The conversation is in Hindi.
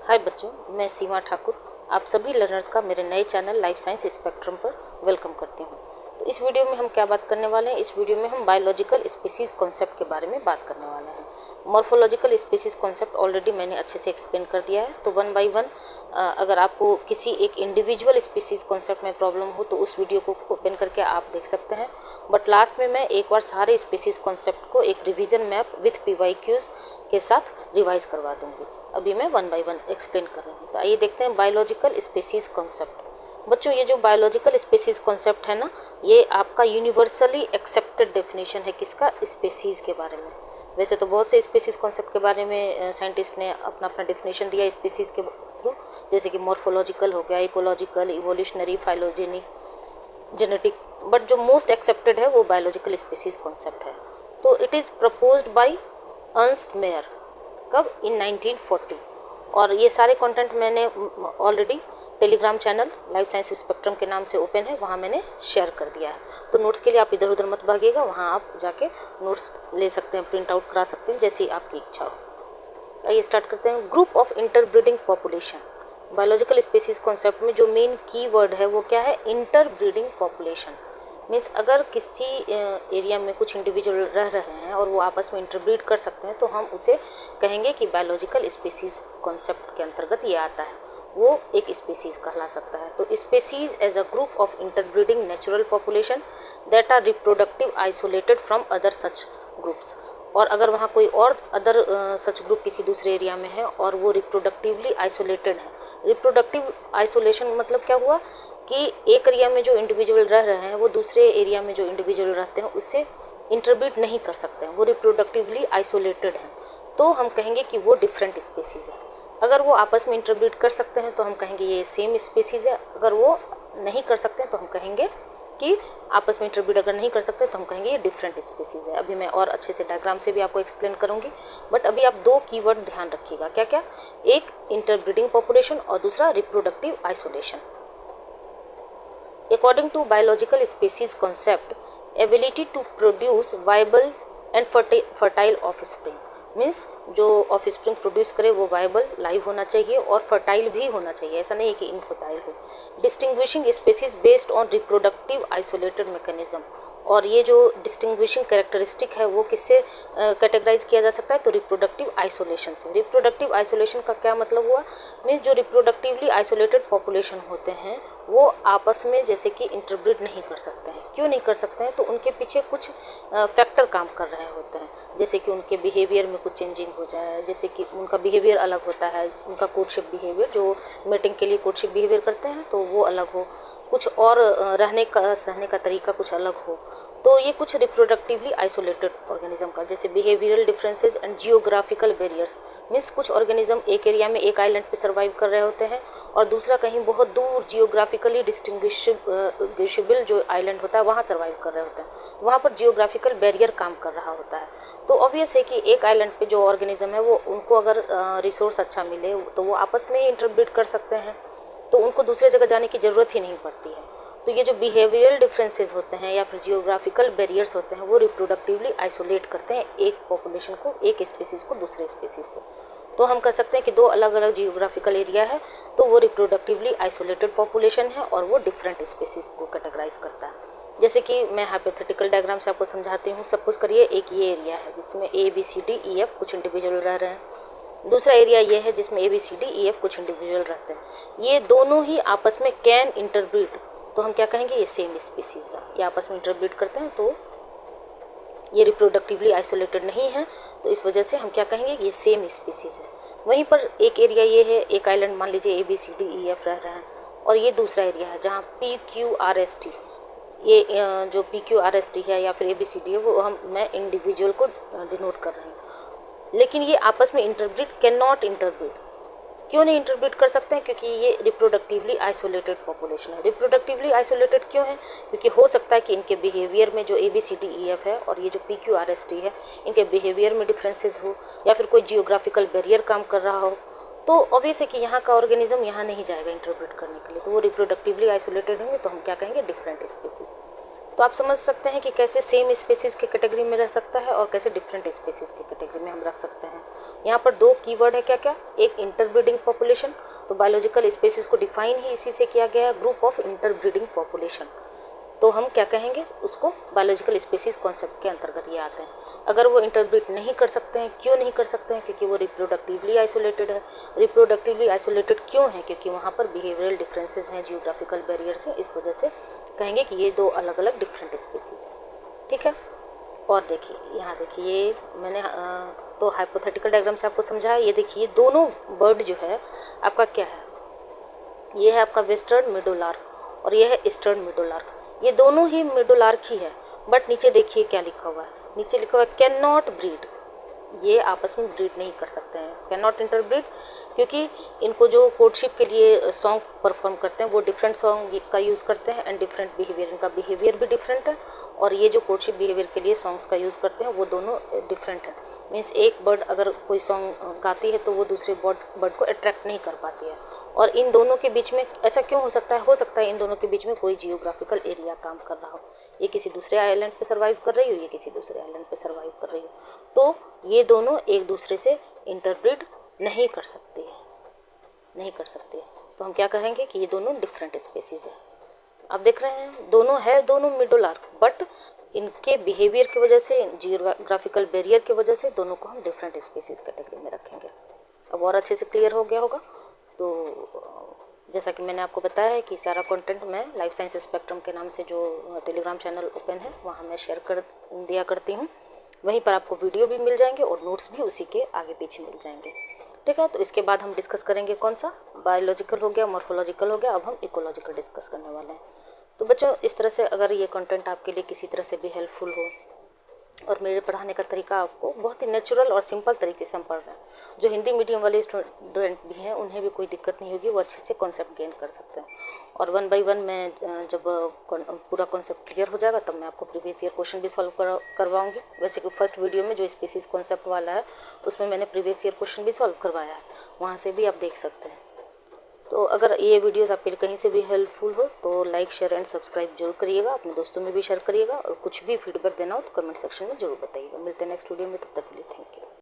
हाय बच्चों, मैं सीमा ठाकुर आप सभी लर्नर्स का मेरे नए चैनल लाइफ साइंस स्पेक्ट्रम पर वेलकम करती हूँ। तो इस वीडियो में हम क्या बात करने वाले हैं? इस वीडियो में हम बायोलॉजिकल स्पीसीज कॉन्सेप्ट के बारे में बात करने वाले हैं। मॉर्फोलॉजिकल स्पीसीज कॉन्सेप्ट ऑलरेडी मैंने अच्छे से एक्सप्लेन कर दिया है, तो वन बाय वन अगर आपको किसी एक इंडिविजुअल स्पीसीज कॉन्सेप्ट में प्रॉब्लम हो तो उस वीडियो को ओपन करके आप देख सकते हैं। बट लास्ट में मैं एक बार सारे स्पीसीज कॉन्सेप्ट को एक रिवीजन मैप विथ PYQs के साथ रिवाइज करवा दूंगी। अभी मैं वन बाय वन एक्सप्लेन कर रही हूँ। तो आइए देखते हैं बायोलॉजिकल स्पीसीज कॉन्सेप्ट। बच्चों, ये जो बायोलॉजिकल स्पीसीज कॉन्सेप्ट है ना, ये आपका यूनिवर्सली एक्सेप्टेड डेफिनेशन है किसका? स्पीसीज के बारे में। वैसे तो बहुत से स्पीसीज कॉन्सेप्ट के बारे में साइंटिस्ट ने अपना अपना डेफिनेशन दिया स्पीसीज के थ्रू, जैसे कि मॉर्फोलॉजिकल हो गया, ecological, evolutionary, phylogenic, genetic. But जो मोस्ट एक्सेप्टेड है वो बायोलॉजिकल स्पीसीज कॉन्सेप्ट है। तो it is proposed by Ernst Mayr, कब? इन 1940। और ये सारे कंटेंट मैंने already Telegram channel life science spectrum के नाम से ओपन है, वहाँ मैंने शेयर कर दिया है। तो नोट्स के लिए आप इधर उधर मत भागिएगा, वहाँ आप जाके नोट्स ले सकते हैं, प्रिंट आउट करा सकते हैं, जैसी आपकी इच्छा हो। आइए स्टार्ट करते हैं। Group of interbreeding population. Biological species concept में जो मेन की वर्ड है वो क्या है? Interbreeding population. मीन्स अगर किसी एरिया में कुछ इंडिविजुअल रह रहे हैं और वो आपस में इंटरब्रीड कर सकते हैं तो हम उसे कहेंगे कि बायोलॉजिकल स्पीसीज कॉन्सेप्ट के अंतर्गत ये आता है, वो एक स्पीसीज कहला सकता है। तो species as a group of interbreeding natural population that are reproductive isolated from other such groups. और अगर वहाँ कोई और अदर सच ग्रुप किसी दूसरे एरिया में है और वो रिप्रोडक्टिवली आइसोलेटेड है। रिप्रोडक्टिव आइसोलेशन मतलब क्या हुआ कि एक एरिया में जो इंडिविजुअल रह रहे हैं वो दूसरे एरिया में जो इंडिविजुअल रहते हैं उससे इंटरब्रीड नहीं कर सकते हैं, वो रिप्रोडक्टिवली आइसोलेटेड हैं, तो हम कहेंगे कि वो डिफरेंट स्पीसीज है। अगर वो आपस में इंटरब्रीड कर सकते हैं तो हम कहेंगे ये सेम स्पीसीज है। अगर वो नहीं कर सकते हैं तो हम कहेंगे कि आपस में इंटरब्रीड अगर नहीं कर सकते तो हम कहेंगे ये डिफरेंट स्पीसीज है। अभी मैं और अच्छे से डायग्राम से भी आपको एक्सप्लेन करूंगी, बट अभी आप दो कीवर्ड ध्यान रखिएगा। क्या क्या? एक इंटरब्रीडिंग पॉपुलेशन और दूसरा reproductive isolation. According to biological species concept, ability to produce viable and fertile offspring means जो ऑफस्प्रिंग प्रोड्यूस करे वो वाइबल, लाइव होना चाहिए और फर्टाइल भी होना चाहिए, ऐसा नहीं है कि इनफर्टाइल हो। Distinguishing species based on reproductive isolated mechanism. और ये जो डिस्टिंग्विशिंग कैरेक्टरिस्टिक है वो किससे कैटेगराइज किया जा सकता है? तो रिप्रोडक्टिव आइसोलेशन से। रिप्रोडक्टिव आइसोलेशन का क्या मतलब हुआ? मीन्स जो रिप्रोडक्टिवली आइसोलेटेड पॉपुलेशन होते हैं वो आपस में जैसे कि इंटरब्रीड नहीं कर सकते हैं। क्यों नहीं कर सकते हैं? तो उनके पीछे कुछ फैक्टर काम कर रहे होते हैं, जैसे कि उनके बिहेवियर में कुछ चेंजिंग हो जाए, जैसे कि उनका बिहेवियर अलग होता है, उनका कोर्टशिप बिहेवियर, जो मीटिंग के लिए कोर्टशिप बिहेवियर करते हैं तो वो अलग हो, कुछ और रहने का सहने का तरीका कुछ अलग हो। तो ये कुछ रिप्रोडक्टिवली आइसोलेटेड ऑर्गेनिज्म का, जैसे behavioural differences and geographical barriers. Means कुछ ऑर्गेनिज्म एक एरिया में एक आइलैंड पे सर्वाइव कर रहे होते हैं और दूसरा कहीं बहुत दूर जियोग्राफिकली डिस्टिंग्विशेबल जो आइलैंड होता है वहाँ सर्वाइव कर रहे होते हैं। तो वहाँ पर जियोग्राफिकल बैरियर काम कर रहा होता है। तो ऑब्वियस है कि एक आइलैंड पे जो ऑर्गेनिज्म है वो उनको अगर रिसोर्स अच्छा मिले तो वो आपस में ही इंटरब्रीड कर सकते हैं, तो उनको दूसरे जगह जाने की ज़रूरत ही नहीं पड़ती है। तो ये जो बिहेवियरल डिफरेंसेस होते हैं या फिर जियोग्राफिकल बैरियर्स होते हैं वो रिप्रोडक्टिवली आइसोलेट करते हैं एक पॉपुलेशन को, एक स्पीसीज को दूसरे स्पीसीज से। तो हम कह सकते हैं कि दो अलग अलग जियोग्राफिकल एरिया है तो वो रिप्रोडक्टिवली आइसोलेटेड पॉपुलेशन है और वो डिफरेंट स्पीसीज को कैटेगराइज करता है। जैसे कि मैं हाइपोथेटिकल डायग्राम से आपको समझाती हूँ। सपोज करिए एक ये एरिया है जिसमें ABCDEF कुछ इंडिविजुअल रह रहे हैं, दूसरा एरिया ये है जिसमें ABCDEF कुछ इंडिविजुअल रहते हैं। ये दोनों ही आपस में कैन इंटरब्रीड, तो हम क्या कहेंगे? ये सेम स्पीसीज है, ये आपस में इंटरब्रीड करते हैं, तो ये रिप्रोडक्टिवली आइसोलेटेड नहीं है, तो इस वजह से हम क्या कहेंगे? ये सेम स्पीसीज है। वहीं पर एक एरिया ये है, एक आइलैंड मान लीजिए ABCDEF रह रहे हैं और ये दूसरा एरिया है जहाँ PQRST, ये जो PQRST है या फिर ABCD है वो मैं इंडिविजुअल को डिनोट कर रही हूँ, लेकिन ये आपस में इंटरब्रीड कैन नॉट इंटरब्रीड। क्यों नहीं इंटरब्रीड कर सकते हैं? क्योंकि ये रिप्रोडक्टिवली आइसोलेटेड पॉपुलेशन है। रिप्रोडक्टिवली आइसोलेटेड क्यों है? क्योंकि हो सकता है कि इनके बिहेवियर में जो ABCDEF है और ये जो PQRST है इनके बिहेवियर में डिफरेंसेस हो या फिर कोई जियोग्राफिकल बैरियर काम कर रहा हो, तो ऑब्वियस है कि यहाँ का ऑर्गेनिज्म यहाँ नहीं जाएगा इंटरब्रीड करने के लिए, तो वो रिप्रोडक्टिवली आइसोलेटेड होंगे, तो हम क्या कहेंगे? Different species. तो आप समझ सकते हैं कि कैसे सेम स्पीसीज़ के कैटेगरी में रह सकता है और कैसे डिफरेंट स्पीसीज़ के कैटेगरी में हम रख सकते हैं। यहाँ पर दो कीवर्ड है क्या क्या, एक इंटरब्रीडिंग पॉपुलेशन, तो बायोलॉजिकल स्पीसीज़ को डिफाइन ही इसी से किया गया है, ग्रुप ऑफ इंटरब्रीडिंग पॉपुलेशन। तो हम क्या कहेंगे उसको, बायोलॉजिकल स्पीसीज़ कॉन्सेप्ट के अंतर्गत ये आते हैं। अगर वो इंटरब्रीड नहीं कर सकते हैं, क्यों नहीं कर सकते हैं, क्योंकि वो रिप्रोडक्टिवली आइसोलेटेड है। रिप्रोडक्टिवली आइसोलेटेड क्यों है, क्योंकि वहाँ पर बिहेवियरल डिफरेंसेस हैं, जियोग्राफिकल बैरियर्स हैं, इस वजह से कहेंगे कि ये दो अलग अलग डिफरेंट स्पीसीज़ हैं। ठीक है, और देखिए यहाँ देखिए ये मैंने तो हाइपोथेटिकल डायग्राम से आपको समझाया। ये देखिए दोनों बर्ड जो है आपका क्या है, ये है आपका वेस्टर्न मिडोलार्क और ये है ईस्टर्न मिडोलार्क। ये दोनों ही मिडोलार्क ही है, बट नीचे देखिए क्या लिखा हुआ है, नीचे लिखा हुआ है कैन नॉट ब्रीड। ये आपस में ब्रीड नहीं कर सकते हैं, कैन नॉट इंटरब्रीड, क्योंकि इनको जो कोर्टशिप के लिए सॉन्ग परफॉर्म करते हैं वो डिफरेंट सॉन्ग का यूज़ करते हैं एंड डिफरेंट बिहेवियर, इनका बिहेवियर भी डिफरेंट है। और ये जो कोर्टशिप बिहेवियर के लिए सॉन्ग्स का यूज़ करते हैं वो दोनों डिफरेंट है। मीन्स एक बर्ड अगर कोई सॉन्ग गाती है तो वो दूसरे बर्ड को अट्रैक्ट नहीं कर पाती है। और इन दोनों के बीच में ऐसा क्यों हो सकता है इन दोनों के बीच में कोई जियोग्राफिकल एरिया काम कर रहा हो, ये किसी दूसरे आइलैंड पे सर्वाइव कर रही हो, ये किसी दूसरे आइलैंड पे सर्वाइव कर रही हो, तो ये दोनों एक दूसरे से इंटरब्रीड नहीं कर सकते हैं, नहीं कर सकते। तो हम क्या कहेंगे कि ये दोनों डिफरेंट स्पेसीज है। आप देख रहे हैं दोनों मिडोलार्क, बट इनके बिहेवियर की वजह से, जियोग्राफिकल बैरियर की वजह से दोनों को हम डिफरेंट स्पेसीज कैटेगरी में रखेंगे। अब और अच्छे से क्लियर हो गया होगा। तो जैसा कि मैंने आपको बताया है कि सारा कंटेंट मैं लाइफ साइंस स्पेक्ट्रम के नाम से जो टेलीग्राम चैनल ओपन है वहाँ मैं शेयर कर दिया करती हूँ। वहीं पर आपको वीडियो भी मिल जाएंगे और नोट्स भी उसी के आगे पीछे मिल जाएंगे। ठीक है, तो इसके बाद हम डिस्कस करेंगे कौन सा, बायोलॉजिकल हो गया, मॉर्फोलॉजिकल हो गया, अब हम इकोलॉजिकल डिस्कस करने वाले हैं। तो बच्चों इस तरह से अगर ये कंटेंट आपके लिए किसी तरह से भी हेल्पफुल हो और मेरे पढ़ाने का तरीका आपको बहुत ही नेचुरल और सिंपल तरीके से हम पढ़ रहे हैं, जो हिंदी मीडियम वाले स्टूडेंट भी हैं उन्हें भी कोई दिक्कत नहीं होगी, वो अच्छे से कॉन्सेप्ट गेन कर सकते हैं। और 1 बाय 1 मैं जब पूरा कॉन्सेप्ट क्लियर हो जाएगा तब मैं आपको प्रीवियस ईयर क्वेश्चन भी सॉल्व करवाऊंगी। वैसे कि फर्स्ट वीडियो में जो स्पीसीज कॉन्सेप्ट वाला है उसमें मैंने प्रीवियस ईयर क्वेश्चन भी सॉल्व करवाया है, वहाँ से भी आप देख सकते हैं। तो अगर ये वीडियोस आपके लिए कहीं से भी हेल्पफुल हो तो लाइक शेयर एंड सब्सक्राइब जरूर करिएगा, अपने दोस्तों में भी शेयर करिएगा, और कुछ भी फीडबैक देना हो तो कमेंट सेक्शन में जरूर बताइएगा। मिलते हैं नेक्स्ट वीडियो में, तब तक के लिए थैंक यू।